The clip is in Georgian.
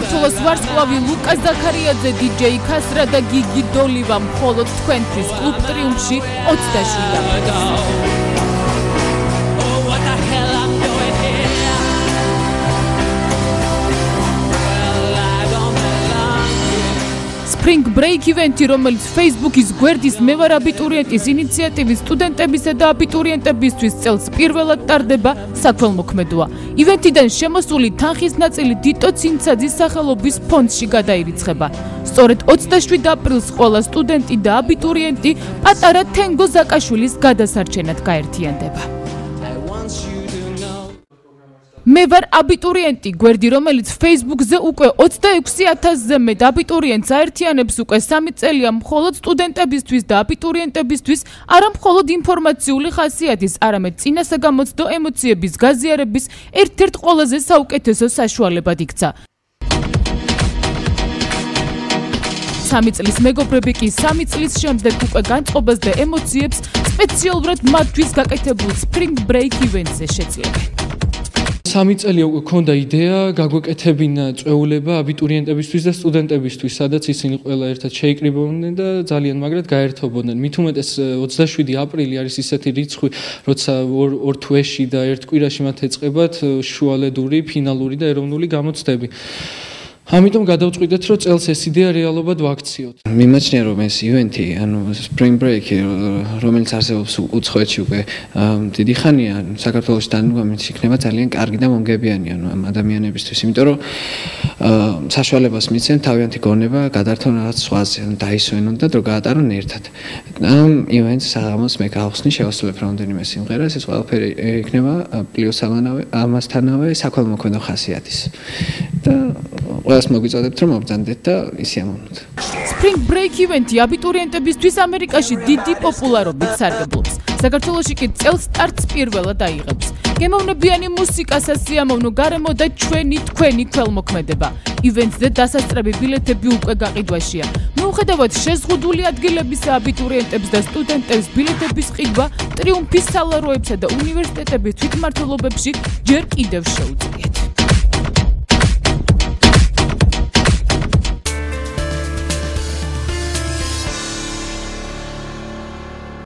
საქართველოს ვარსკვლავი ლუკა ზაქარიაძე, DJ ქასრა და გიგი დოლივა მხოლოდ თქვენთვის კლუბ ტრიუმფში 27 აპრილს. Spring Break event-ი, რომელიც Facebook-ის გვერდის მე ვარ აბიტურიენტის ინიციატივის სტუდენტებისა და აბიტურიენტებისთვის წელს პირველად ტარდება, საქველმოქმედოა. ივენთიდან შემოსული თანხის ნაწილი დიტო ცინცაძის სახელობის ფონდში გადაირიცხება. სწორედ 27 აპრილს ყველა სტუდენტი და აბიტურიენტი პატარა თენგო ზაკაშვილის გადასარჩენად გაერთიანდება. მე ვარ აბიტურიენტი გვერდი, რომელიც Facebook-ზე უკვე 26,000-ზე მეტ აბიტურიენტს აერთიანებს უკვე 3 წელია მხოლოდ სტუდენტებისთვის და აბიტურიენტებისთვის, არა მხოლოდ ინფორმაციული ხასიათის, არამედ წინასაგამოცდო ემოციების გაზიარების ერთ-ერთ ყველაზე საუკეთესო საშუალებად იქცა. 3 წლის მეგობრები კი 3 წლის შემდეგ უკვე განწყობას და ემოციებს სპეციალურად მათთვის გაკეთებულ Spring Break event-ზე შეძლებენ. 3 წელი უკვე ქონდა იდეა გაგვეკეთებინა წვეულება აბიტურიენტებისთვის და სტუდენტებისთვის, სადაც ისინი ყველა ერთად შეიკრიბებოდნენ და ძალიან მაგრად გაერთობოდნენ. მით უმეტეს 27 აპრილი არის ისეთი რიცხვი, როცა ორ თვეში და ერთ კვირაში მათ ეწყებათ შუალედური, ფინალური და ეროვნული გამოცდები. ამიტომ გადავწყვიტეთ, რომ წელს ეს იდეა რეალობად ვაქციოთ. მიმაჩნია, რომ ეს ივენთი, ანუ Spring Break, რომელიც არსებობს უცხოეთში უკვე დიდი ხანია, საქართველოში დანუგამით იქნება ძალიან კარგი და მომგებიანი ამ ადამიანებისთვის, იმიტომ რომ საშუალებას მიცემ თავიანთი გონება გადართონ რაღაც სხვაზე, დაისვენონ და დრო გაატარონ ერთად. ამ ივენთს საღამოს მე გავხსნი, შევასრულებ რამდენიმე სიმღერას, ეს ყველაფერი იქნება პლუს ამასთანავე საქველმოქმედო ხასიათის. და ყველას მოგვიწოდებთ, რომ მობრძანდეთ და ისე ამოვნოთ. Spring Break event-ი აბიტურიენტებისთვის ამერიკაში დიდი პოპულარობით სარგებლობს. საქართველოში კი წელს სტარტს პირველად აიღებს. გემოვნებიანი მუსიკა, სასიამოვნო გარემო და თქვენი ქველმოქმედება. ივენთზე დასასწრები ბილეთები უკვე გაყიდვაშია. მიუხედავად შეზღუდული ადგილებისა, აბიტურიენტებს და სტუდენტებს ბილეთების ყიდვა ტრიუმფის სალაროებსა და უნივერსიტეტების თვითმმართველობებში ჯერ კიდევ შეუძლიათ.